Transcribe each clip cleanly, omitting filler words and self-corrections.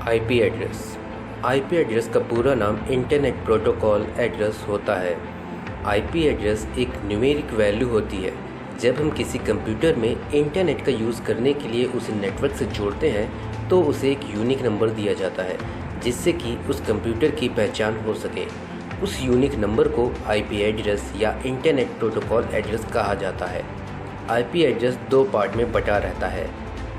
IP address. IP address का पूरा नाम इंटरनेट प्रोटोकॉल एड्रेस होता है। आईपी एड्रेस एक न्यूमेरिक वैल्यू होती है। जब हम किसी कंप्यूटर में इंटरनेट का यूज़ करने के लिए उसे नेटवर्क से जोड़ते हैं तो उसे एक यूनिक नंबर दिया जाता है जिससे कि उस कंप्यूटर की पहचान हो सके। उस यूनिक नंबर को आईपी एड्रेस या इंटरनेट प्रोटोकॉल एड्रेस कहा जाता है। आईपी एड्रेस दो पार्ट में बटा रहता है,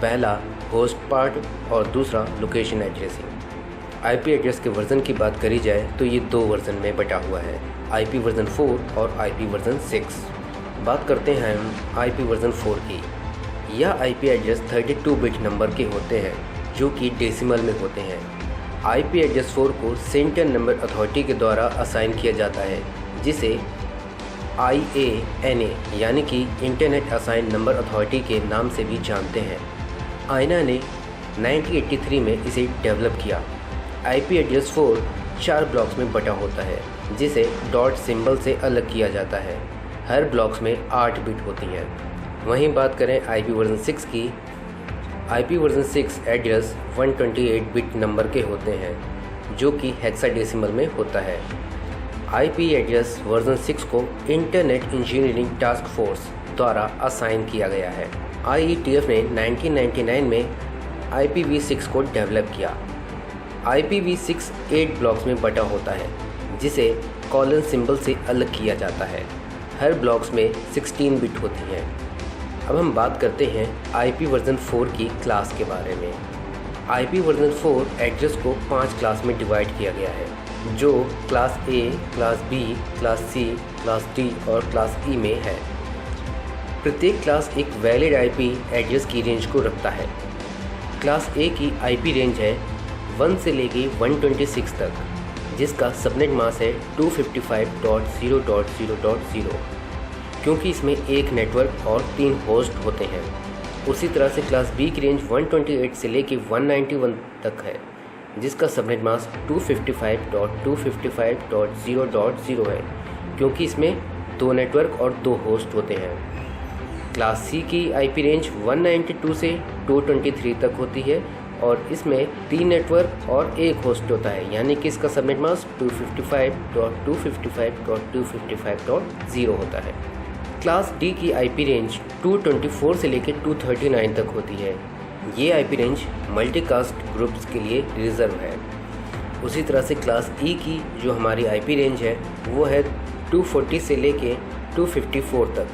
पहला होस्ट पार्ट और दूसरा लोकेशन एड्रेसिंग। आईपी एड्रेस के वर्ज़न की बात करी जाए तो ये दो वर्ज़न में बटा हुआ है, आईपी वर्ज़न 4 और आईपी वर्ज़न 6। बात करते हैं हम आईपी वर्ज़न 4 की। यह आईपी एड्रेस 32 बिट नंबर के होते हैं जो कि डेसिमल में होते हैं। आईपी एड्रेस 4 को सेंटर नंबर अथॉरिटी के द्वारा असाइन किया जाता है जिसे IANA यानी कि इंटरनेट असाइन नंबर अथॉरिटी के नाम से भी जानते हैं। आईना ने 1983 में इसे डेवलप किया। आईपी एड्रेस 4 4 ब्लॉक्स में बटा होता है जिसे डॉट सिंबल से अलग किया जाता है। हर ब्लॉक्स में 8 बिट होती हैं। वहीं बात करें आईपी वर्ज़न 6 की। IP version 6 address 128 bit number के होते हैं जो कि हेक्साडेसिमल में होता है। आईपी एड्रेस वर्ज़न 6 को इंटरनेट इंजीनियरिंग टास्क फोर्स द्वारा असाइन किया गया है। IETF ने 1999 में IPv6 को डेवलप किया। IPv6 8 ब्लॉक्स में बटा होता है जिसे कॉलन सिंबल से अलग किया जाता है। हर ब्लॉक्स में 16 बिट होती हैं। अब हम बात करते हैं आईपी वर्ज़न 4 की क्लास के बारे में। आईपी वर्ज़न 4 एड्रेस को 5 क्लास में डिवाइड किया गया है जो class A, class B, class C, class D और क्लास E में है। प्रत्येक क्लास एक वैलिड आईपी एड्रेस की रेंज को रखता है। क्लास A की आईपी रेंज है 1 से लेके 126 तक जिसका सबनेट मास्क है 255.0.0.0 क्योंकि इसमें एक नेटवर्क और 3 होस्ट होते हैं। उसी तरह से क्लास B की रेंज 128 से लेके 191 तक है जिसका सबनेट मास्क 255.255.0.0 है क्योंकि इसमें 2 नेटवर्क और 2 होस्ट होते हैं। क्लास C की आईपी रेंज 192 से 223 तक होती है और इसमें 3 नेटवर्क और 1 होस्ट होता है यानी कि इसका सबनेट मास्क 255.255.255.0 होता है। क्लास D की आईपी रेंज 224 से लेकर 239 तक होती है। ये आईपी रेंज मल्टीकास्ट ग्रुप्स के लिए रिजर्व है। उसी तरह से क्लास E की जो हमारी आईपी रेंज है वो है 240 से लेके 254 तक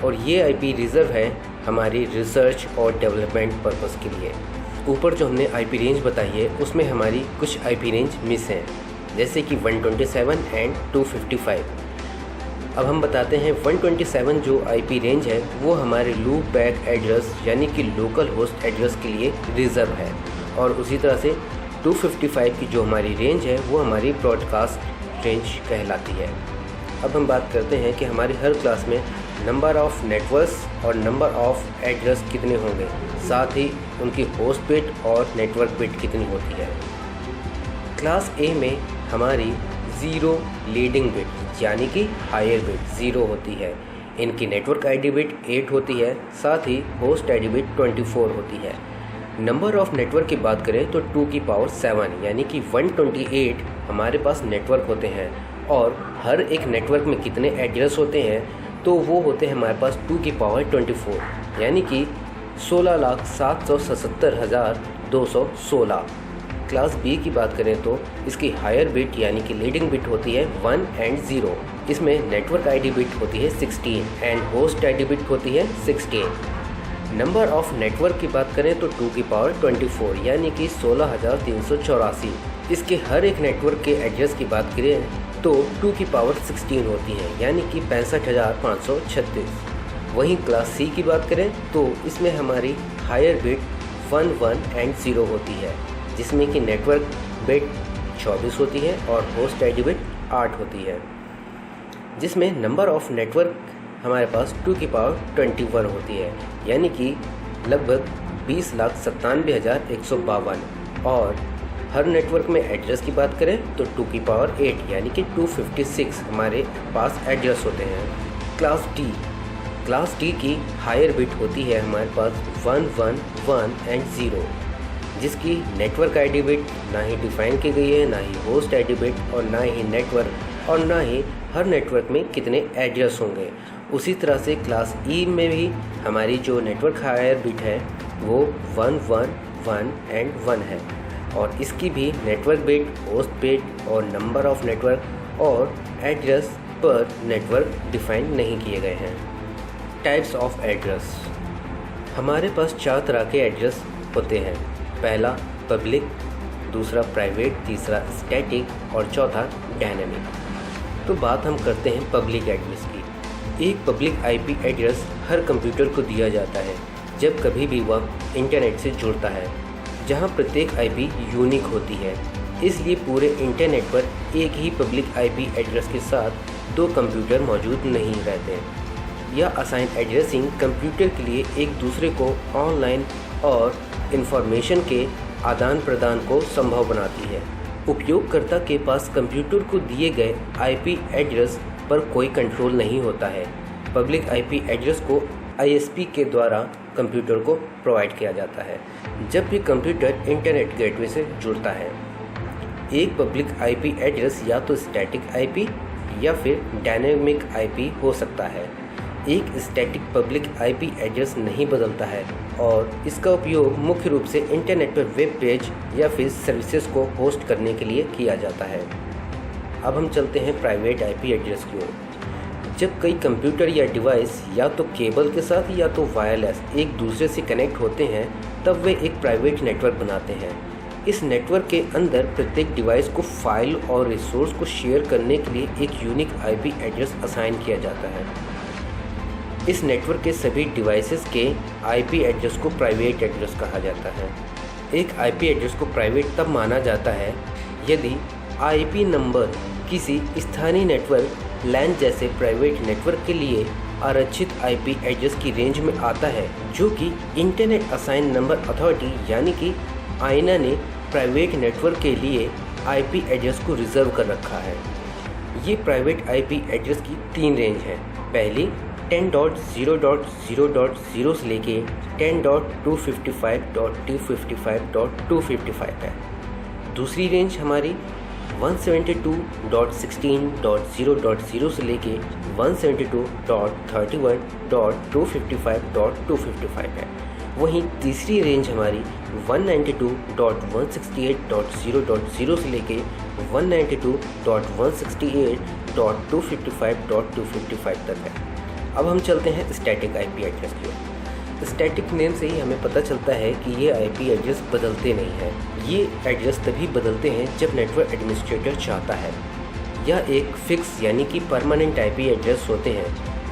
और ये आईपी रिजर्व है हमारी रिसर्च और डेवलपमेंट पर्पस के लिए। ऊपर जो हमने आईपी रेंज बताई है उसमें हमारी कुछ आईपी रेंज मिस हैं जैसे कि 127 एंड 255। अब हम बताते हैं 127 जो आईपी रेंज है वो हमारे लूप बैक एड्रेस यानी कि लोकल होस्ट एड्रेस के लिए रिजर्व है और उसी तरह से 255 की जो हमारी रेंज है वो हमारी ब्रॉडकास्ट रेंज कहलाती है। अब हम बात करते हैं कि हमारी हर क्लास में नंबर ऑफ़ नेटवर्क्स और नंबर ऑफ़ एड्रेस कितने होंगे, साथ ही उनकी होस्ट बिट और नेटवर्क बिट कितनी होती है। क्लास A में हमारी 0 लीडिंग बिट यानी कि हायर बिट 0 होती है। इनकी नेटवर्क आईडी बिट 8 होती है, साथ ही होस्ट आईडी बिट 24 होती है। नंबर ऑफ़ नेटवर्क की बात करें तो 2 की पावर 7 यानी कि 128 हमारे पास नेटवर्क होते हैं और हर एक नेटवर्क में कितने एड्रेस होते हैं तो वो होते हैं हमारे पास 2 की पावर 24 यानी कि 16,777,216। क्लास B की बात करें तो इसकी हायर बिट यानी कि लीडिंग बिट होती है 1 एंड 0। इसमें नेटवर्क आईडी बिट होती है 16 एंड होस्ट आईडी बिट होती है 16। नंबर ऑफ़ नेटवर्क की बात करें तो 2 की पावर 24 यानी कि 16,384। इसके हर एक नेटवर्क के एड्रेस की बात करें तो 2 की पावर 16 होती है यानी कि 65,536। वहीं क्लास C की बात करें तो इसमें हमारी हायर बिट 1, 1 एंड 0 होती है जिसमें कि नेटवर्क बिट 24 होती है और होस्ट आईडी बिट 8 होती है। जिसमें नंबर ऑफ़ नेटवर्क हमारे पास 2 की पावर 21 होती है यानी कि लगभग 20,97,152 और हर नेटवर्क में एड्रेस की बात करें तो 2 की पावर 8 यानी कि 256 हमारे पास एड्रेस होते हैं। क्लास D की हायर बिट होती है हमारे पास 1, 1, 1 एंड 0। जिसकी नेटवर्क आईडी बिट ना ही डिफाइन की गई है, ना ही होस्ट आईडी बिट और ना ही नेटवर्क और ना ही हर नेटवर्क में कितने एड्रेस होंगे। उसी तरह से क्लास ई में भी हमारी जो नेटवर्क हायर बिट है वो 1 1 1 एंड 1 है और इसकी भी नेटवर्क बिट, होस्ट बिट और नंबर ऑफ नेटवर्क और एड्रेस पर नेटवर्क डिफाइन नहीं किए गए हैं। टाइप्स ऑफ एड्रेस, हमारे पास 4 तरह के एड्रेस होते हैं। पहला पब्लिक, दूसरा प्राइवेट, तीसरा स्टैटिक और चौथा डायनेमिक। तो बात हम करते हैं पब्लिक एड्रेस की। एक पब्लिक आईपी एड्रेस हर कंप्यूटर को दिया जाता है जब कभी भी वह इंटरनेट से जुड़ता है, जहां प्रत्येक आईपी यूनिक होती है। इसलिए पूरे इंटरनेट पर एक ही पब्लिक आईपी एड्रेस के साथ 2 कंप्यूटर मौजूद नहीं रहते। यह असाइन एड्रेसिंग कंप्यूटर के लिए एक दूसरे को ऑनलाइन और इंफॉर्मेशन के आदान प्रदान को संभव बनाती है। उपयोगकर्ता के पास कंप्यूटर को दिए गए आईपी एड्रेस पर कोई कंट्रोल नहीं होता है। पब्लिक आईपी एड्रेस को आईएसपी के द्वारा कंप्यूटर को प्रोवाइड किया जाता है जब भी कंप्यूटर इंटरनेट गेटवे से जुड़ता है। एक पब्लिक आईपी एड्रेस या तो स्टैटिक आईपी या फिर डायनेमिक आईपी हो सकता है। एक स्टैटिक पब्लिक आईपी एड्रेस नहीं बदलता है और इसका उपयोग मुख्य रूप से इंटरनेट पर वेब पेज या फिर सर्विसेज को होस्ट करने के लिए किया जाता है। अब हम चलते हैं प्राइवेट आईपी एड्रेस की ओर। जब कई कंप्यूटर या डिवाइस या तो केबल के साथ या तो वायरलेस एक दूसरे से कनेक्ट होते हैं, तब वे एक प्राइवेट नेटवर्क बनाते हैं। इस नेटवर्क के अंदर प्रत्येक डिवाइस को फाइल और रिसोर्स को शेयर करने के लिए एक यूनिक आईपी एड्रेस असाइन किया जाता है। इस नेटवर्क के सभी डिवाइसेस के आईपी एड्रेस को प्राइवेट एड्रेस कहा जाता है। एक आईपी एड्रेस को प्राइवेट तब माना जाता है यदि आईपी नंबर किसी स्थानीय नेटवर्क लैन जैसे प्राइवेट नेटवर्क के लिए आरक्षित आईपी एड्रेस की रेंज में आता है, जो कि इंटरनेट असाइन नंबर अथॉरिटी यानी कि आईना ने प्राइवेट नेटवर्क के लिए आईपी एड्रेस को रिजर्व कर रखा है। ये प्राइवेट आईपी एड्रेस की 3 रेंज हैं। पहली 10.0.0.0 से लेके 10.255.255.255 है। दूसरी रेंज हमारी 172.16.0.0 से लेके 172.31.255.255 है। वहीं तीसरी रेंज हमारी 192.168.0.0 से लेके 192.168.255.255 तक है। अब हम चलते हैं स्टैटिक आईपी एड्रेस की ओर। स्टैटिक नेम से ही हमें पता चलता है कि ये आईपी एड्रेस बदलते नहीं हैं। ये एड्रेस तभी बदलते हैं जब नेटवर्क एडमिनिस्ट्रेटर चाहता है। यह एक फिक्स यानी कि परमानेंट आईपी एड्रेस होते हैं,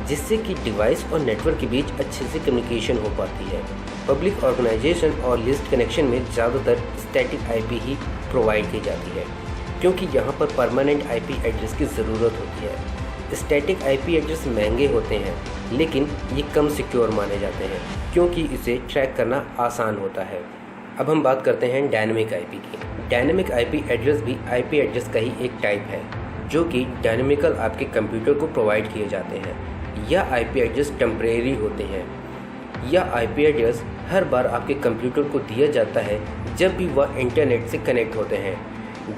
जिससे कि डिवाइस और नेटवर्क के बीच अच्छे से कम्युनिकेशन हो पाती है। पब्लिक ऑर्गेनाइजेशन और लिस्ट कनेक्शन में ज़्यादातर स्टैटिक आईपी ही प्रोवाइड की जाती है, क्योंकि यहाँ पर परमानेंट आईपी एड्रेस की ज़रूरत होती है। स्टैटिक आईपी एड्रेस महंगे होते हैं, लेकिन ये कम सिक्योर माने जाते हैं क्योंकि इसे ट्रैक करना आसान होता है। अब हम बात करते हैं डायनेमिक आईपी की। डायनेमिक आईपी एड्रेस भी आईपी एड्रेस का ही एक टाइप है, जो कि डायनेमिकल आपके कंप्यूटर को प्रोवाइड किए जाते हैं। यह आईपी एड्रेस टेम्परेरी होते हैं। यह आईपी एड्रेस हर बार आपके कंप्यूटर को दिया जाता है जब भी वह इंटरनेट से कनेक्ट होते हैं।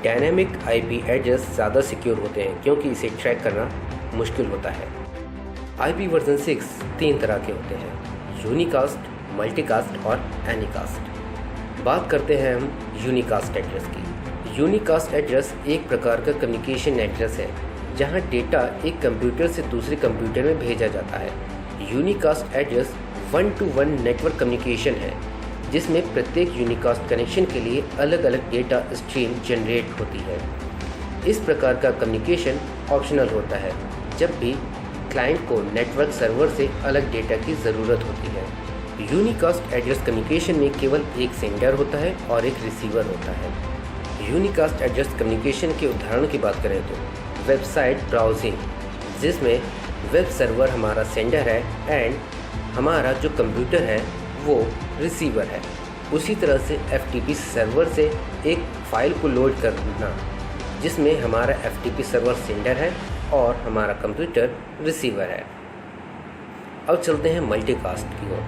डायनेमिक आईपी एड्रेस ज़्यादा सिक्योर होते हैं क्योंकि इसे ट्रैक करना मुश्किल होता है। आईपी वर्जन 6 3 तरह के होते हैं: यूनिकास्ट, मल्टीकास्ट और एनीकास्ट। बात करते हैं हम यूनिकास्ट एड्रेस की। यूनिकास्ट एड्रेस एक प्रकार का कम्युनिकेशन एड्रेस है जहां डेटा एक कंप्यूटर से दूसरे कंप्यूटर में भेजा जाता है। Unicast address 1-to-1 network communication है, जिसमें प्रत्येक यूनिकास्ट कनेक्शन के लिए अलग अलग डेटा स्ट्रीम जनरेट होती है। इस प्रकार का कम्युनिकेशन ऑप्शनल होता है जब भी क्लाइंट को नेटवर्क सर्वर से अलग डेटा की ज़रूरत होती है। यूनिकास्ट एड्रेस कम्युनिकेशन में केवल एक सेंडर होता है और एक रिसीवर होता है। यूनिकास्ट एड्रेस कम्युनिकेशन के उदाहरण की बात करें तो वेबसाइट ब्राउजिंग, जिसमें वेब सर्वर हमारा सेंडर है एंड हमारा जो कंप्यूटर है वो रिसीवर है। उसी तरह से FTP सर्वर से एक फ़ाइल को लोड करना, जिसमें हमारा FTP सर्वर सेंडर है और हमारा कंप्यूटर रिसीवर है। अब चलते हैं मल्टीकास्ट की ओर।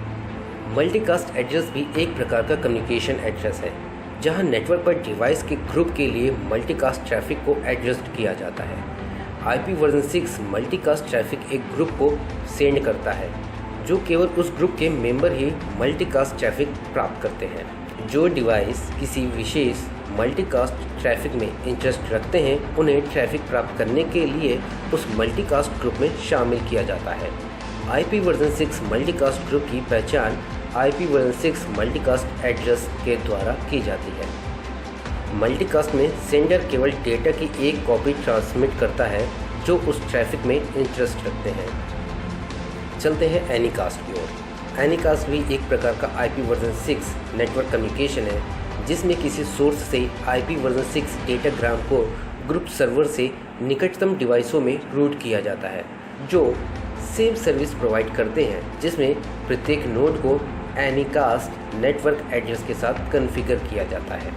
मल्टीकास्ट एड्रेस भी एक प्रकार का कम्युनिकेशन एड्रेस है, जहां नेटवर्क पर डिवाइस के ग्रुप के लिए मल्टीकास्ट ट्रैफिक को एडजस्ट किया जाता है। आईपी वर्जन 6 मल्टीकास्ट ट्रैफिक एक ग्रुप को सेंड करता है, जो केवल उस ग्रुप के मेंबर ही मल्टीकास्ट ट्रैफिक प्राप्त करते हैं। जो डिवाइस किसी विशेष मल्टीकास्ट ट्रैफिक में इंटरेस्ट रखते हैं, उन्हें ट्रैफिक प्राप्त करने के लिए उस मल्टीकास्ट ग्रुप में शामिल किया जाता है। आईपी वर्जन 6 मल्टीकास्ट ग्रुप की पहचान आईपी वर्जन 6 मल्टीकास्ट एड्रेस के द्वारा की जाती है। मल्टीकास्ट में सेंडर केवल डेटा की एक कॉपी ट्रांसमिट करता है जो उस ट्रैफिक में इंटरेस्ट रखते हैं। चलते हैं एनीकास्ट की ओर। एनीकास्ट भी एक प्रकार का आईपी वर्जन 6 नेटवर्क कम्युनिकेशन है, जिसमें किसी सोर्स से आईपी वर्जन 6 डेटाग्राम को ग्रुप सर्वर से निकटतम डिवाइसों में रूट किया जाता है, जो सेम सर्विस प्रोवाइड करते हैं, जिसमें प्रत्येक नोड को एनीकास्ट नेटवर्क एड्रेस के साथ कॉन्फ़िगर किया जाता है।